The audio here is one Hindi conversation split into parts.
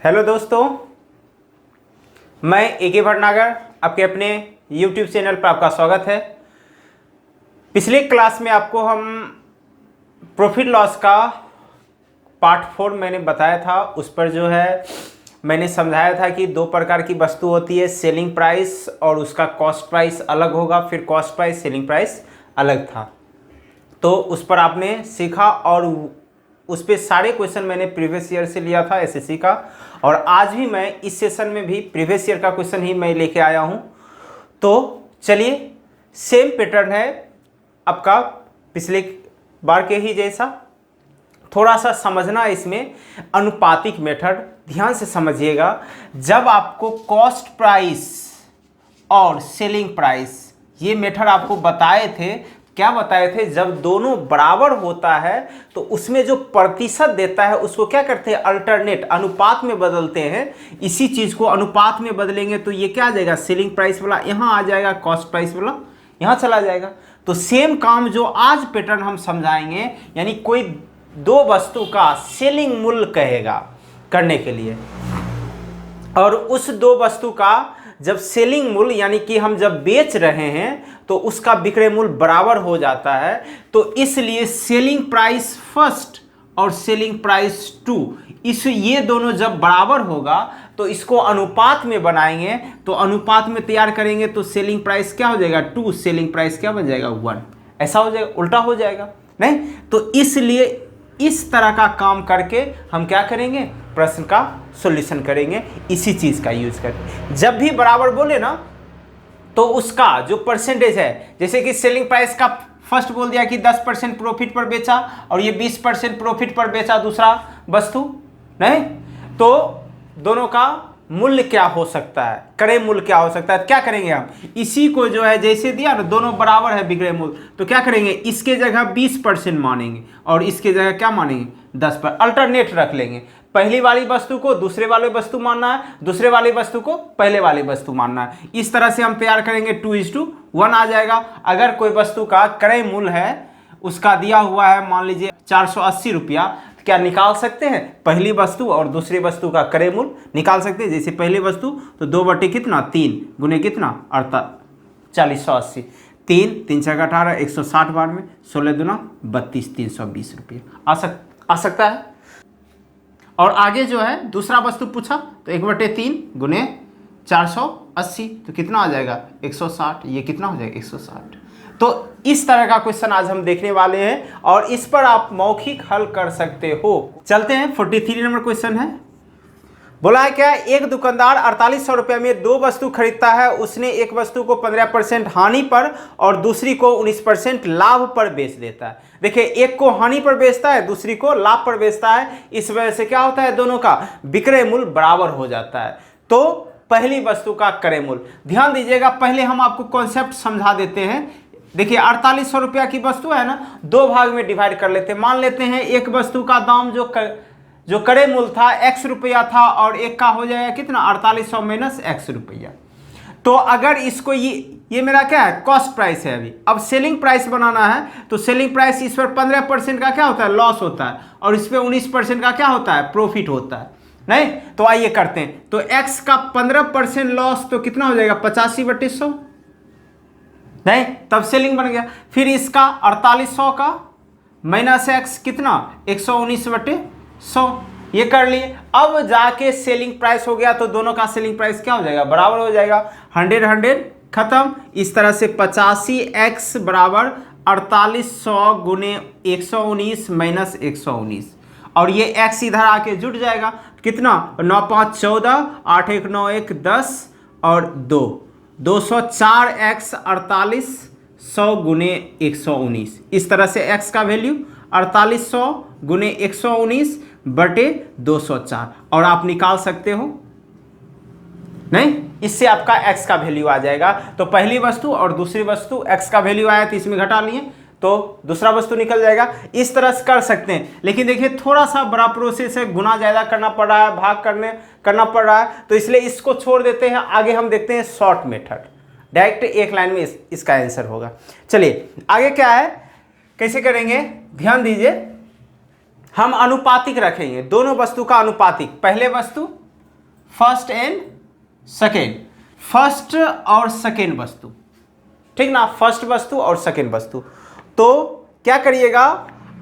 हेलो दोस्तों, मैं ए.के. भटनागर आपके अपने YouTube चैनल पर आपका स्वागत है। पिछले क्लास में आपको हम प्रॉफिट लॉस का पार्ट 4 मैंने बताया था। उस पर जो है मैंने समझाया था कि दो प्रकार की वस्तु होती है, सेलिंग प्राइस और उसका कॉस्ट प्राइस अलग होगा, फिर कॉस्ट प्राइस सेलिंग प्राइस अलग था। तो उस पर आपने सीखा और उस पर सारे क्वेश्चन मैंने प्रीवियस ईयर से लिया था एसएससी का, और आज भी मैं इस सेशन में भी प्रीवियस ईयर का क्वेश्चन ही मैं लेके आया हूं। तो चलिए, सेम पैटर्न है आपका पिछले बार के ही जैसा। थोड़ा सा समझना इसमें अनुपातिक मेथड, ध्यान से समझिएगा। जब आपको कॉस्ट प्राइस और सेलिंग प्राइस ये मेथड आपको बताए थे, क्या बताए थे, जब दोनों बराबर होता है तो उसमें जो प्रतिशत देता है उसको क्या करते हैं, अल्टरनेट अनुपात में बदलते हैं। इसी चीज को अनुपात में बदलेंगे तो ये क्या आ जाएगा, सेलिंग प्राइस वाला यहाँ आ जाएगा, कॉस्ट प्राइस वाला यहाँ चला जाएगा। तो सेम काम जो आज पैटर्न हम समझाएंगे, यानी कोई दो वस्तु का सेलिंग मूल्य कहेगा करने के लिए, और उस दो वस्तु का जब सेलिंग मूल्य यानी कि हम जब बेच रहे हैं तो उसका विक्रय मूल्य बराबर हो जाता है, तो इसलिए सेलिंग प्राइस फर्स्ट और सेलिंग प्राइस टू, ये दोनों जब बराबर होगा तो इसको अनुपात में बनाएंगे। तो अनुपात में तैयार करेंगे तो सेलिंग प्राइस क्या हो जाएगा 2, सेलिंग प्राइस क्या बन जाएगा 1, ऐसा हो जाएगा, उल्टा हो जाएगा नहीं। तो इसलिए इस तरह का काम करके हम क्या करेंगे, प्रश्न का सॉल्यूशन करेंगे, इसी चीज का यूज करके। जब भी बराबर बोले ना तो उसका जो परसेंटेज है, जैसे कि सेलिंग प्राइस का फर्स्ट बोल दिया कि 10% प्रॉफिट पर बेचा और ये 20% प्रॉफिट पर बेचा दूसरा वस्तु, नहीं, तो दोनों का मूल्य क्या हो सकता है, क्रय मूल्य क्या हो सकता है। क्या करेंगे हम, इसी को जो है जैसे दिया ना, दोनों बराबर है विक्रय मूल्य, तो क्या करेंगे, इसके जगह 20% मानेंगे और इसके जगह क्या मानेंगे 10 पर, अल्टरनेट रख लेंगे। पहली वाली वस्तु को दूसरे वाले वस्तु मानना है, दूसरे वाली वस्तु को पहले वाली वस्तु मानना है। इस तरह से हम तैयार करेंगे, 2:1 आ जाएगा। अगर कोई वस्तु का क्रय मूल्य है, उसका दिया हुआ है मान लीजिए 480 रुपया, क्या निकाल सकते हैं, पहली वस्तु और दूसरी वस्तु का क्रय मूल्य निकाल सकते हैं। जैसे पहली वस्तु तो 2/3 गुने कितना 480, 3 6 18, 160 बार में 16 दूना 32, 320 रुपये आ सकता है। और आगे जो है दूसरा वस्तु पूछा तो 1/3 गुने 480 तो कितना आ जाएगा 160, ये कितना हो जाएगा 160। तो इस तरह का क्वेश्चन आज हम देखने वाले हैं और इस पर आप मौखिक हल कर सकते हो। चलते हैं, 43 नंबर क्वेश्चन है। बोला है क्या, एक दुकानदार 4800 रुपये में दो वस्तु खरीदता है। उसने एक वस्तु को 15% हानि पर और दूसरी को 19% लाभ पर बेच देता है। देखिए, एक को हानि पर बेचता है, दूसरी को लाभ पर बेचता है। इस वजह से क्या होता है, दोनों का विक्रय मूल्य बराबर हो जाता है। तो पहली वस्तु का क्रय मूल्य, ध्यान दीजिएगा, पहले हम आपको कॉन्सेप्ट समझा देते हैं। देखिए, 4800 रुपया की वस्तु है ना, दो भाग में डिवाइड कर लेते हैं। मान लेते हैं एक वस्तु का दाम जो क्रय मूल्य था x रुपया था और एक का हो जाएगा कितना 4800 माइनस x रुपया। तो अगर इसको ये मेरा क्या है, कॉस्ट प्राइस है। अभी अब सेलिंग प्राइस बनाना है तो सेलिंग प्राइस, इस पर 15% का क्या होता है, लॉस होता है, और इस पर 19% का क्या होता है, प्रॉफिट होता है, नहीं। तो आइए करते हैं। तो x का 15% लॉस तो कितना हो जाएगा 85/100, नहीं, तब सेलिंग बन गया। फिर इसका 4800 का माइनस x कितना 119/100, ये कर लिए। अब जाके सेलिंग प्राइस हो गया तो दोनों का सेलिंग प्राइस क्या हो जाएगा, बराबर हो जाएगा। 100 खत्म। इस तरह से 85x बराबर 4800 गुने 119 माइनस 119, और ये x इधर आके जुड़ जाएगा, कितना 9 5 14, 8 1 9 1 10 और 2 204x 4800 गुने 119। इस तरह से x का वैल्यू 4800 गुने 119 बटे 204, और आप निकाल सकते हो, नहीं, इससे आपका x का वैल्यू आ जाएगा। तो पहली वस्तु और दूसरी वस्तु करने का वैल्यू आया तो इसमें घटा लिए तो दूसरा वस्तु निकल जाएगा। इस तरह से कर सकते हैं, लेकिन देखिए थोड़ा सा बड़ा प्रोसेस है, गुना ज़्यादा करना पड़ रहा है, भाग करना पड़ रहा है, तो इसलिए इसको छोड़ देते हैं। आगे हम देखते हैं शॉर्ट मेथड, डायरेक्ट एक लाइन में इसका आंसर होगा। चलिए आगे क्या है, कैसे करेंगे, ध्यान दीजिए। हम अनुपातिक रखेंगे, दोनों वस्तु का अनुपातिक, पहले वस्तु फर्स्ट एंड सेकेंड, फर्स्ट और सेकेंड वस्तु, ठीक ना, फर्स्ट वस्तु और सेकेंड वस्तु। तो क्या करिएगा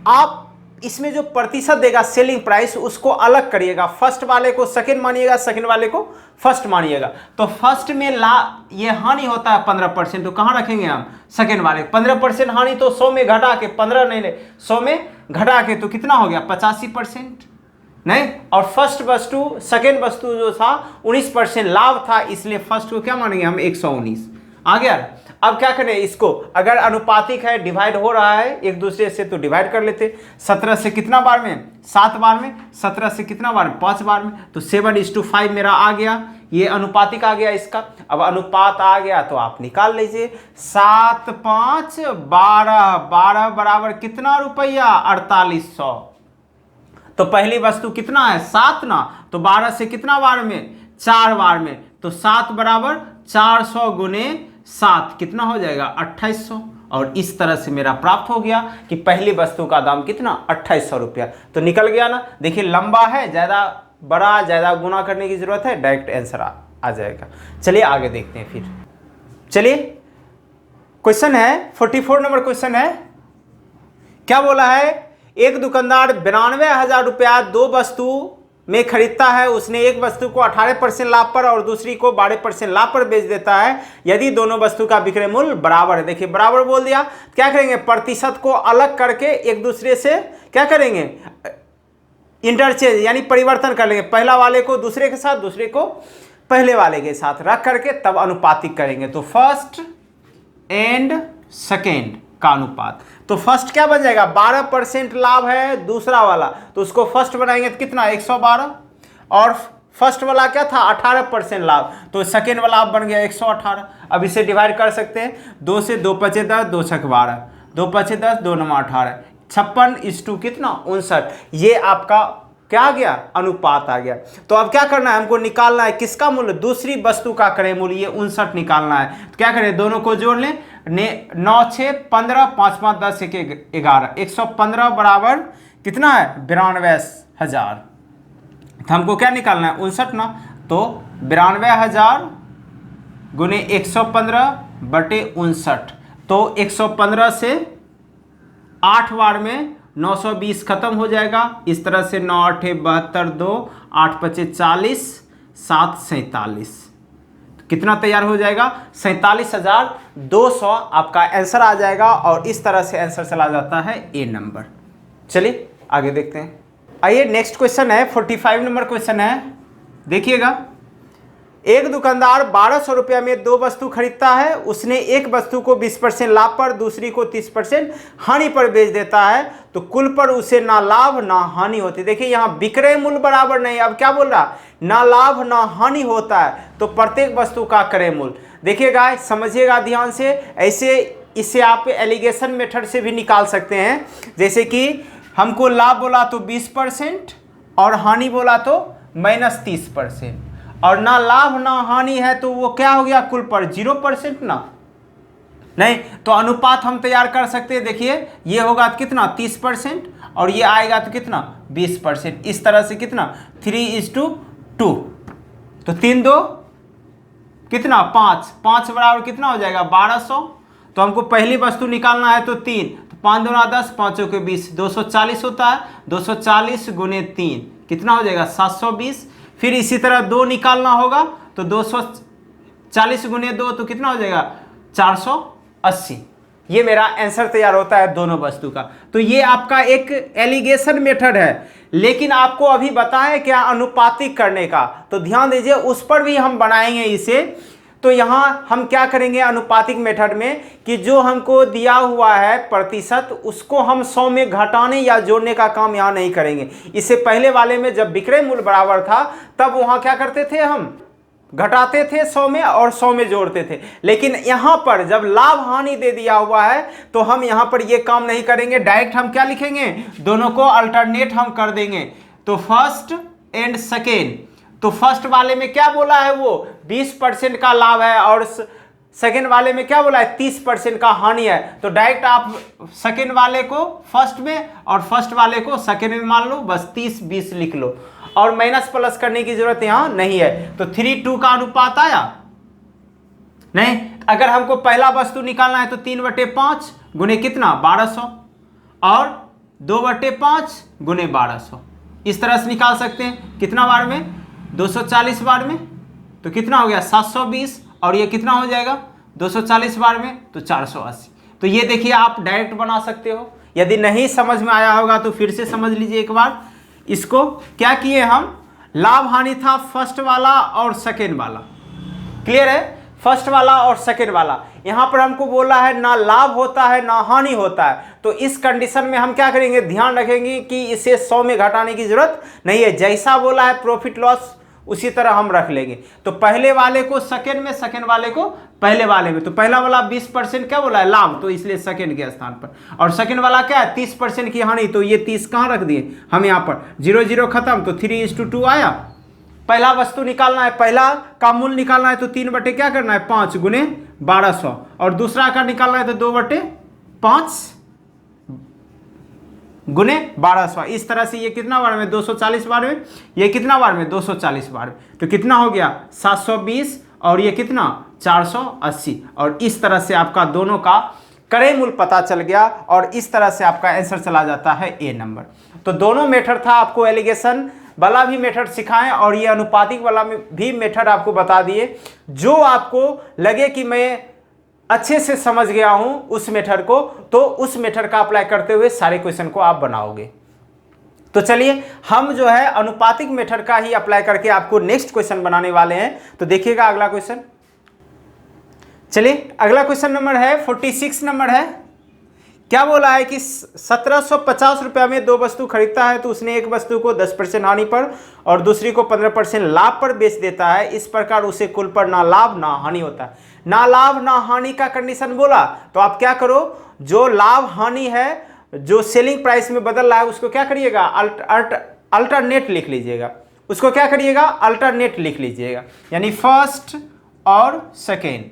आप, इसमें जो प्रतिशत देगा सेलिंग प्राइस उसको अलग करिएगा, फर्स्ट वाले को सेकंड मानिएगा, सेकंड वाले को फर्स्ट मानिएगा। तो फर्स्ट में ये हानि होता है 15%, तो कहाँ रखेंगे हम, सेकंड वाले 15% हानि, तो 100 में घटा के 15 नहीं, 100 में घटा के तो कितना हो गया 85% नहीं, और फर्स्ट वस्तु सेकंड वस्तु जो था 19% लाभ था, इसलिए फर्स्ट को क्या मानेंगे हम 119 आ गया। अब क्या करें इसको, अगर अनुपातिक है डिवाइड हो रहा है एक दूसरे से तो डिवाइड कर लेते, 17 से कितना बार में 7 बार में, 17 से कितना बार में 5 बार में, तो 7:5 मेरा आ गया, ये अनुपातिक आ गया इसका। अब अनुपात आ गया तो आप निकाल लीजिए, 7 5 12, 12 बराबर कितना रुपया 4800। तो पहली वस्तु कितना है 7 ना, तो 12 से कितना बार में 4 बार में, तो 7 बराबर 400 गुने 7 कितना हो जाएगा 2800। और इस तरह से मेरा प्राप्त हो गया कि पहली वस्तु का दाम कितना 2800 रुपया। तो निकल गया ना, देखिए लंबा है, ज़्यादा बड़ा ज़्यादा गुना करने की ज़रूरत है, डायरेक्ट आंसर आ जाएगा। चलिए आगे देखते हैं फिर। चलिए क्वेश्चन है 44 नंबर क्वेश्चन है, क्या बोला है, एक दुकानदार 92,000 रुपया 2 वस्तु में खरीदता है, उसने एक वस्तु को 18% लाभ पर और दूसरी को 12% लाभ पर बेच देता है, यदि दोनों वस्तु का विक्रय मूल्य बराबर है। देखिए बराबर बोल दिया, क्या करेंगे प्रतिशत को अलग करके एक दूसरे से क्या करेंगे इंटरचेंज यानी परिवर्तन कर लेंगे, पहला वाले को दूसरे के साथ, दूसरे को पहले वाले के साथ रख करके तब अनुपातिक करेंगे। तो फर्स्ट एंड सेकेंड का अनुपात, तो फर्स्ट क्या बन जाएगा 12% लाभ है दूसरा वाला, तो उसको फर्स्ट बनाएंगे तो कितना 112, और फर्स्ट वाला क्या था 18% लाभ, तो सेकेंड वाला आप बन गया 118। अब इसे डिवाइड कर सकते हैं, 2 से 2 5 10, 2 6 12, 2 5 10, 2 9 18, 56 कितना 59, ये आपका क्या आ गया अनुपात आ गया। तो अब क्या करना है हमको निकालना है किसका मूल्य, दूसरी वस्तु का क्रय मूल्य, ये 59 निकालना है। तो क्या करें दोनों को जोड़ लें, 9 6 15, 5 5 10 1 11, 115 बराबर कितना है 92,000। तो हमको क्या निकालना है 59 ना, तो 92,000 गुने 115 बटे 59, तो 115 से 8 बार में 920 खत्म हो जाएगा, इस तरह से 9 8 72, 2 8 5 40, 7 47, कितना तैयार हो जाएगा 47,200 आपका आंसर आ जाएगा। और इस तरह से आंसर चला जाता है ए नंबर। चलिए आगे देखते हैं। आइए नेक्स्ट क्वेश्चन है 45 नंबर क्वेश्चन है, देखिएगा, एक दुकानदार 1200 रुपया में 2 वस्तु खरीदता है, उसने एक वस्तु को 20% लाभ पर दूसरी को 30% हानि पर बेच देता है, तो कुल पर उसे ना लाभ ना हानि होती। देखिए यहाँ विक्रय मूल्य बराबर नहीं, अब क्या बोल रहा ना लाभ ना हानि होता है, तो प्रत्येक वस्तु का क्रय मूल्य देखिएगा, समझिएगा ध्यान से, ऐसे इसे आप एलिगेशन मेथड से भी निकाल सकते हैं। जैसे कि हमको लाभ बोला तो 20% और हानि बोला तो -30%, और ना लाभ ना हानि है तो वो क्या हो गया कुल पर 0% ना, नहीं तो अनुपात हम तैयार कर सकते हैं। देखिए ये होगा तो कितना 30% और ये आएगा तो कितना 20%, इस तरह से कितना 3:2, तो 3 2 कितना 5, 5 बराबर कितना हो जाएगा 1200। तो हमको पहली वस्तु निकालना है तो 3, तो 5 दूना 10, 5 के 20, 240 होता है, 240 गुने 3 कितना हो जाएगा 720। फिर इसी तरह 2 निकालना होगा तो 240 गुने 2 तो कितना हो जाएगा 480। ये मेरा आंसर तैयार होता है दोनों वस्तु का। तो ये आपका एक एलिगेशन मेथड है, लेकिन आपको अभी बताएं क्या अनुपातिक करने का, तो ध्यान दीजिए उस पर भी हम बनाएंगे इसे। तो यहाँ हम क्या करेंगे अनुपातिक मेथड में कि जो हमको दिया हुआ है प्रतिशत उसको हम 100 में घटाने या जोड़ने का काम यहाँ नहीं करेंगे। इससे पहले वाले में जब विक्रय मूल्य बराबर था तब वहाँ क्या करते थे हम घटाते थे 100 में और 100 में जोड़ते थे, लेकिन यहाँ पर जब लाभ हानि दे दिया हुआ है तो हम यहाँ पर ये काम नहीं करेंगे। डायरेक्ट हम क्या लिखेंगे दोनों को अल्टरनेट हम कर देंगे। तो फर्स्ट एंड सेकेंड, तो फर्स्ट वाले में क्या बोला है वो 20% का लाभ है और सेकेंड वाले में क्या बोला है 30% का हानि है। तो डायरेक्ट आप सेकेंड वाले को फर्स्ट में और फर्स्ट वाले को सेकेंड में मान लो, बस 30 20 लिख लो। और माइनस प्लस करने की जरूरत यहाँ नहीं है। तो 3:2 का अनुपात आया नहीं। अगर हमको पहला वस्तु निकालना है तो 3/5 गुने कितना 1200 और 2/5 गुने 1200 इस तरह से निकाल सकते हैं। कितना बार में 240 बार में, तो कितना हो गया 720 और ये कितना हो जाएगा 240 बार में तो 480। तो ये देखिए आप डायरेक्ट बना सकते हो। यदि नहीं समझ में आया होगा तो फिर से समझ लीजिए एक बार। इसको क्या किए हम, लाभ हानि था फर्स्ट वाला और सेकेंड वाला, क्लियर है, फर्स्ट वाला और सेकेंड वाला। यहां पर हमको बोला है ना लाभ होता है ना हानि होता है। तो इस कंडीशन में हम क्या करेंगे, ध्यान रखेंगे कि इसे 100 में घटाने की जरूरत नहीं है। जैसा बोला है प्रॉफिट लॉस उसी तरह हम रख लेंगे। तो पहले वाले को सेकेंड में, सेकेंड वाले को पहले वाले में। तो पहला वाला 20% क्या बोला है लाभ, तो इसलिए सेकेंड के स्थान पर। और सेकेंड वाला क्या है 30% की हानि, तो ये 30 कहाँ रख दिए हम यहाँ पर, 0 0 खत्म, तो 3:2 आया। पहला वस्तु निकालना है, पहला का मूल्य निकालना है तो 3 क्या करना है 5 गुने 1200 और दूसरा का निकालना है तो 2/5 गुने 1200। इस तरह से ये कितना बार में 240 बार में, ये कितना बार में 240 बार में, तो कितना हो गया 720 और ये कितना 480। और इस तरह से आपका दोनों का क्रय मूल्य पता चल गया और इस तरह से आपका आंसर चला जाता है ए नंबर। तो दोनों मेथड था, आपको एलिगेशन वाला भी मेथड सिखाएं और ये अनुपातिक वाला भी मेथड आपको बता दिए। जो आपको लगे कि मैं अच्छे से समझ गया हूं उस मेथड को, तो उस मेथड का अप्लाई करते हुए सारे क्वेश्चन को आप बनाओगे। तो चलिए हम जो है अनुपातिक मेथड का ही अप्लाई करके आपको नेक्स्ट क्वेश्चन बनाने वाले हैं। तो देखिएगा अगला क्वेश्चन। चलिए अगला क्वेश्चन नंबर है 46 नंबर है। क्या बोला है कि 1750 रुपया में दो वस्तु खरीदता है तो उसने एक वस्तु को 10% हानि पर और दूसरी को 15% लाभ पर बेच देता है। इस प्रकार उसे कुल पर ना लाभ ना हानि होता है। ना लाभ ना हानि का कंडीशन बोला तो आप क्या करो, जो लाभ हानि है जो सेलिंग प्राइस में बदल रहा है उसको क्या करिएगा अल्टरनेट लिख लीजिएगा। उसको क्या करिएगा अल्टरनेट लिख लीजिएगा, यानी फर्स्ट और सेकेंड।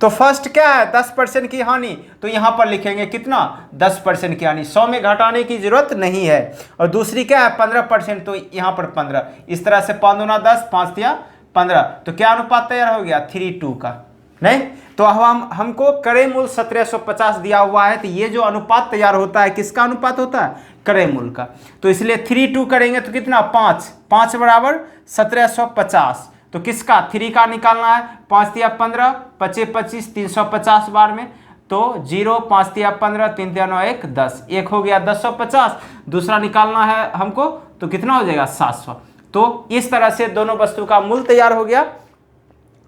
तो फर्स्ट क्या है 10% की हानि, तो यहां पर लिखेंगे कितना 10% की हानि, 100 में घटाने की जरूरत नहीं है। और दूसरी क्या है 15%, तो यहां पर 15। इस तरह से 5 दूना 10, 5 तिया 15। तो क्या अनुपात तैयार हो गया 3:2 का, नहीं। तो अब हमको क्रय मूल्य 1750 दिया हुआ है, तो ये जो अनुपात तैयार होता है किसका अनुपात होता है क्रय मूल्य का। तो इसलिए 3:2 करेंगे तो कितना 5 बराबर 1750। तो किसका 3 का निकालना है, 5 तिया 15, 25 25 350 बार में, तो 0 5 तिया 15 3 तिया 9 1 10, एक हो गया 1050। दूसरा निकालना है हमको तो कितना हो जाएगा 700। तो इस तरह से दोनों वस्तु का मूल्य तैयार हो गया,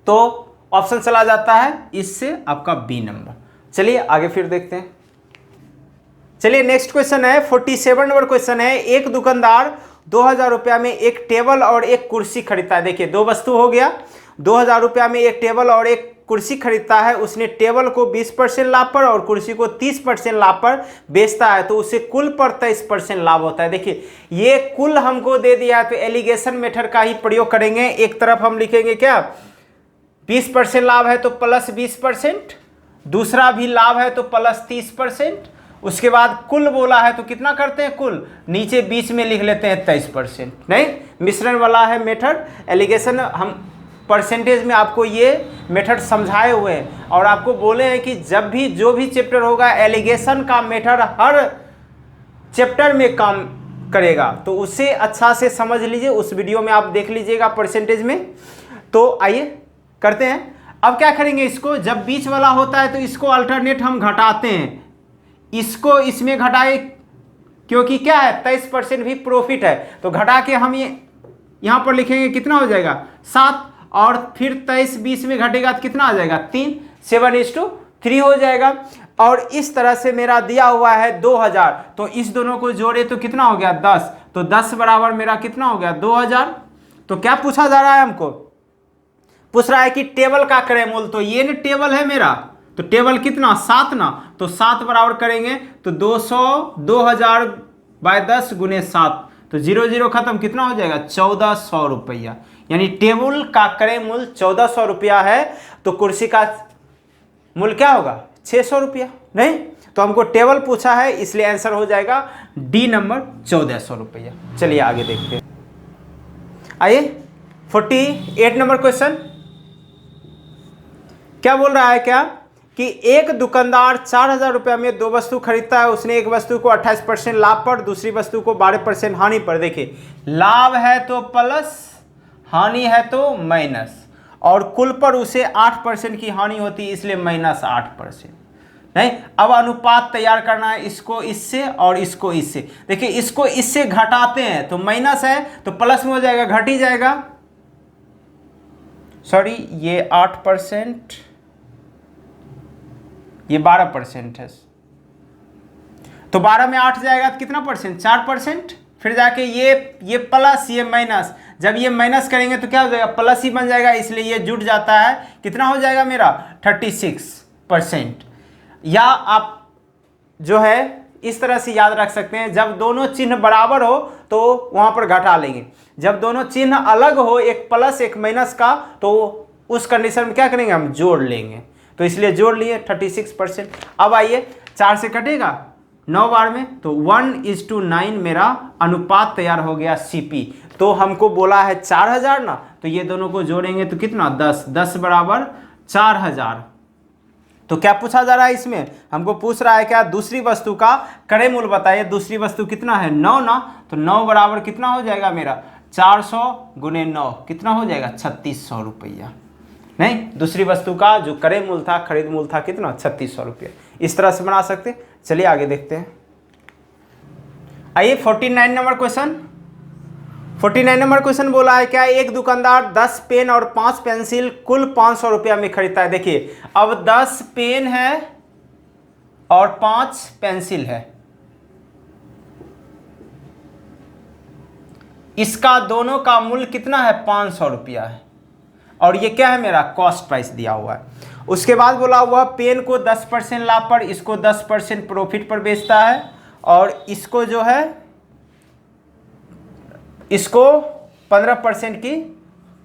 तो ऑप्शन चला जाता है इससे आपका बी नंबर। चलिए आगे फिर देखते हैं। चलिए नेक्स्ट क्वेश्चन है 47 नंबर क्वेश्चन है। एक दुकानदार 2000 रुपया में एक टेबल और एक कुर्सी खरीदता है। देखिए दो वस्तु हो गया, 2000 रुपया में एक टेबल और एक कुर्सी खरीदता है। उसने टेबल को 20% लाभ पर और कुर्सी को 30% लाभ पर बेचता है, तो उसे कुल पर 23% लाभ होता है। देखिए ये कुल हमको दे दिया है, तो एलिगेशन मेथड का ही प्रयोग करेंगे। एक तरफ हम लिखेंगे क्या 20% लाभ है तो प्लस 20%, दूसरा भी लाभ है तो प्लस 30%, उसके बाद कुल बोला है तो कितना करते हैं कुल, नीचे बीच में लिख लेते हैं 23%। नहीं, मिश्रण वाला है मेथड। एलिगेशन हम परसेंटेज में आपको ये मेथड समझाए हुए हैं और आपको बोले हैं कि जब भी जो भी चैप्टर होगा एलिगेशन का मेथड हर चैप्टर में काम करेगा, तो उसे अच्छा से समझ लीजिए। उस वीडियो में आप देख लीजिएगा परसेंटेज में। तो आइए करते हैं। अब क्या करेंगे, इसको जब बीच वाला होता है तो इसको अल्टरनेट हम घटाते हैं, इसको इसमें घटाए, क्योंकि क्या है 23% भी प्रॉफिट है। तो घटा के हम ये यहां पर लिखेंगे कितना हो जाएगा 7, और फिर 23 20 में घटेगा तो कितना आ जाएगा 3, 7:3 हो जाएगा। और इस तरह से मेरा दिया हुआ है 2000, तो इस दोनों को जोड़े तो कितना हो गया 10, तो 10 बराबर मेरा कितना हो गया 2000। तो क्या पूछा जा रहा है हमको, पूछ रहा है कि टेबल का क्रय मूल्य। तो ये ना टेबल है मेरा, तो टेबल कितना 7 ना, तो 7 बराबर करेंगे तो 2000 बाय 10 गुने 7, तो 0 0 खत्म, कितना हो जाएगा 1400 रुपया। यानी टेबल का क्रय मूल्य 1400 रुपया है, तो कुर्सी का मूल्य क्या होगा 600 रुपया। नहीं, तो हमको टेबल पूछा है, इसलिए आंसर हो जाएगा डी नंबर 1400 रुपया। चलिए आगे देखते हैं। आइए 48 नंबर क्वेश्चन क्या बोल रहा है, क्या कि एक दुकानदार 4000 रुपये में दो वस्तु खरीदता है। उसने एक वस्तु को 28% लाभ पर, दूसरी वस्तु को 12% हानि पर। देखिए लाभ है तो प्लस, हानि है तो माइनस, और कुल पर उसे 8% की हानि होती है, इसलिए -8%। नहीं, अब अनुपात तैयार करना है, इसको इससे और इसको इससे। देखिए इसको इससे घटाते हैं तो माइनस है तो प्लस में हो जाएगा, घट ही जाएगा। सॉरी, ये 8%, ये 12% है, तो 12 में 8 जाएगा तो कितना परसेंट, 4%। फिर जाके ये प्लस, ये माइनस, जब ये माइनस करेंगे तो क्या हो जाएगा, प्लस ही बन जाएगा, इसलिए ये जुट जाता है। कितना हो जाएगा मेरा, 36%। या आप जो है इस तरह से याद रख सकते हैं, जब दोनों चिन्ह बराबर हो तो वहां पर घटा लेंगे, जब दोनों चिन्ह अलग हो, एक प्लस एक माइनस का, तो उस कंडीशन में क्या करेंगे, हम जोड़ लेंगे। तो इसलिए जोड़ लिए 36%। अब आइए 4 से कटेगा 9 बार में, तो 1:9 मेरा अनुपात तैयार हो गया CP। तो हमको बोला है 4000 ना, तो ये दोनों को जोड़ेंगे तो कितना, 10 बराबर 4000। तो क्या पूछा जा रहा है इसमें, हमको पूछ रहा है क्या, दूसरी वस्तु का क्रय मूल्य बताइए। दूसरी वस्तु कितना है, 9 ना, तो 9 बराबर कितना हो जाएगा मेरा, 400 गुने 9 कितना हो जाएगा, 3600 रुपया। नहीं, दूसरी वस्तु का जो क्रय मूल्य था, खरीद मूल्य था कितना, 3600 रुपया। इस तरह से बना सकते। चलिए आगे देखते हैं। आइए 49 नंबर क्वेश्चन। 49 नंबर क्वेश्चन बोला है क्या, एक दुकानदार 10 पेन और 5 पेंसिल कुल 500 रुपया में खरीदता है। देखिए अब 10 पेन है और 5 पेंसिल है, इसका दोनों का मूल्य कितना है, 500 रुपया है, और ये क्या है, मेरा कॉस्ट प्राइस दिया हुआ है। उसके बाद बोला हुआ पेन को 10% लाभ पर, इसको 10% प्रॉफिट पर बेचता है, और इसको जो है इसको 15% की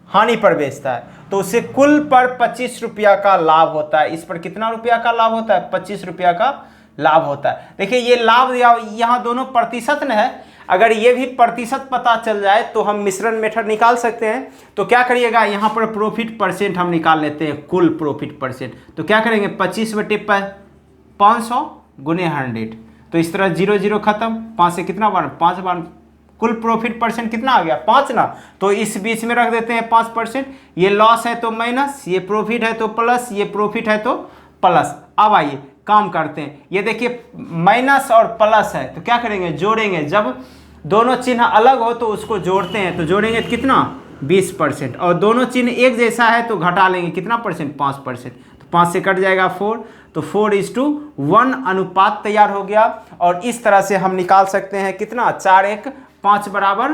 हानि पर बेचता है, तो उसे कुल पर 25 रुपया का लाभ होता है। इस पर कितना रुपया का लाभ होता है, 25 रुपया का लाभ होता है। देखिए ये लाभ यहाँ दोनों प्रतिशत में है, अगर ये भी प्रतिशत पता चल जाए तो हम मिश्रण मेथड निकाल सकते हैं। तो क्या करिएगा, यहाँ पर प्रॉफिट परसेंट हम निकाल लेते हैं, कुल प्रॉफिट परसेंट। तो क्या करेंगे, 25/500 गुने 100, तो इस तरह 0 0 खत्म, 5 से कितना बार, 5 बार, कुल प्रॉफिट परसेंट कितना आ गया, 5 ना, तो इस बीच में रख देते हैं 5%। ये लॉस है तो माइनस, ये प्रॉफिट है तो प्लस, ये प्रॉफिट है तो प्लस। अब आइए काम करते हैं। ये देखिए माइनस और प्लस है, तो क्या करेंगे, जोड़ेंगे। जब दोनों चिन्ह अलग हो तो उसको जोड़ते हैं, तो जोड़ेंगे कितना, 20%, और दोनों चिन्ह एक जैसा है तो घटा लेंगे कितना परसेंट, 5%। तो 5 से कट जाएगा 4, तो 4:1 अनुपात तैयार हो गया। और इस तरह से हम निकाल सकते हैं कितना, 4 1 5 बराबर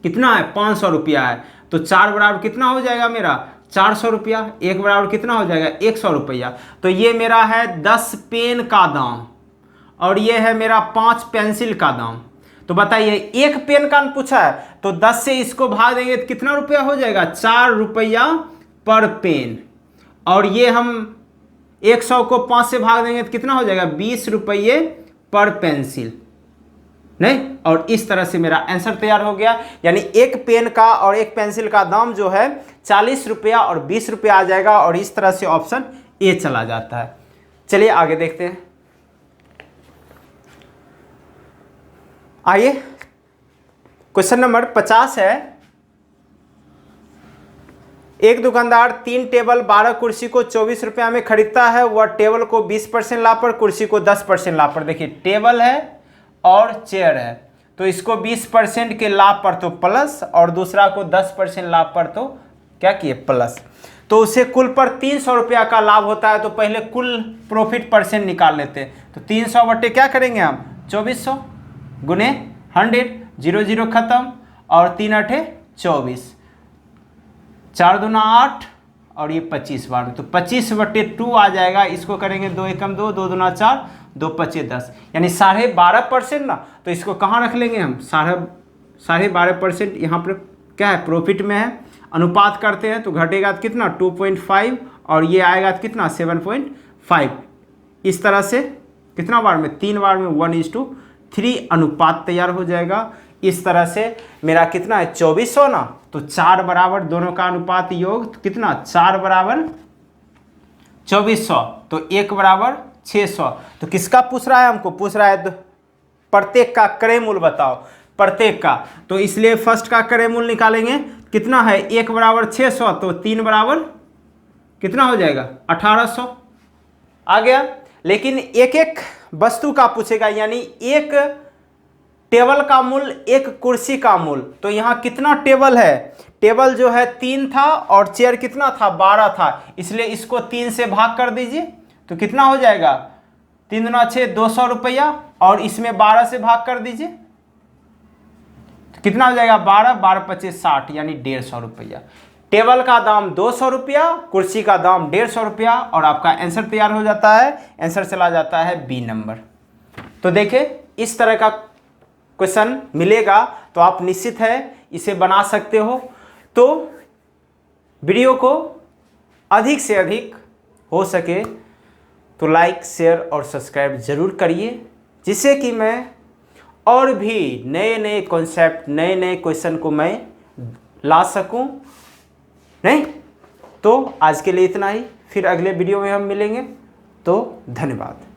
कितना है, 500 रुपया है, तो 4 बराबर कितना हो जाएगा मेरा, 400 रुपया। 1 बराबर कितना हो जाएगा, 100 रुपया। तो ये मेरा है 10 पेन का दाम, और ये है मेरा 5 पेंसिल का दाम। तो बताइए एक पेन का पूछा है, तो 10 से इसको भाग देंगे तो कितना रुपया हो जाएगा, 4 रुपया पर पेन। और ये हम 100 को 5 से भाग देंगे तो कितना हो जाएगा, 20 रुपये पर पेंसिल। नहीं, और इस तरह से मेरा आंसर तैयार हो गया। यानी एक पेन का और एक पेंसिल का दाम जो है 40 रुपया और 20 रुपया आ जाएगा, और इस तरह से ऑप्शन ए चला जाता है। चलिए आगे देखते हैं। आइए क्वेश्चन नंबर 50 है। एक दुकानदार 3 टेबल 12 कुर्सी को 24 रुपया में खरीदता है। वह टेबल को 20% लाभ पर, कुर्सी को 10% लाभ पर। देखिए टेबल है और चेयर है, तो इसको 20% के लाभ पर तो प्लस, और दूसरा को 10% लाभ पर तो क्या किए, प्लस। तो उसे कुल पर 300 रुपया का लाभ होता है, तो पहले कुल प्रॉफिट परसेंट निकाल लेते हैं। तो 300 बटे क्या करेंगे हम, 2400 गुने 100, 0 0 खत्म, और 3 8 24, 4 दूना 8, और ये 25 बार, तो 25/2 आ जाएगा। इसको करेंगे 2 एकम 2, 2 दूना 4, 2 5 10, यानी 12.5% ना। तो इसको कहाँ रख लेंगे हम, 12.5% यहाँ पर क्या है, प्रॉफिट में है। अनुपात करते हैं तो घटेगा तो कितना, 2.5, और ये आएगा तो कितना, 7.5। इस तरह से कितना बार में, 3 बार में 1:3 अनुपात तैयार हो जाएगा। इस तरह से मेरा कितना है 2400 ना, तो 4 बराबर दोनों का अनुपात योग तो कितना 4 बराबर 2400, तो 1 बराबर 600। तो किसका पूछ रहा है, हमको पूछ रहा है प्रत्येक का क्रय मूल्य बताओ, प्रत्येक का। तो इसलिए फर्स्ट का क्रय मूल्य निकालेंगे, कितना है 1 बराबर 600, तो 3 बराबर कितना हो जाएगा 1800 आ गया। लेकिन एक एक वस्तु का पूछेगा, यानी एक टेबल का मूल्य, एक कुर्सी का मूल्य। तो यहाँ कितना टेबल है, टेबल जो है 3 था और चेयर कितना था 12 था, इसलिए इसको 3 से भाग कर दीजिए। तो कितना हो जाएगा 3 दूना 6, 200 रुपया, और इसमें 12 से भाग कर दीजिए तो कितना हो जाएगा 12, 12 25 60, यानी 150 रुपया। टेबल का दाम 200 रुपया, कुर्सी का दाम 150 रुपया, और आपका आंसर तैयार हो जाता है। आंसर चला जाता है बी नंबर। तो देखिए इस तरह का क्वेश्चन मिलेगा तो आप निश्चित है इसे बना सकते हो। तो वीडियो को अधिक से अधिक हो सके तो लाइक, शेयर और सब्सक्राइब जरूर करिए, जिससे कि मैं और भी नए नए कॉन्सेप्ट, नए नए क्वेश्चन को मैं ला सकूं। नहीं तो आज के लिए इतना ही, फिर अगले वीडियो में हम मिलेंगे। तो धन्यवाद।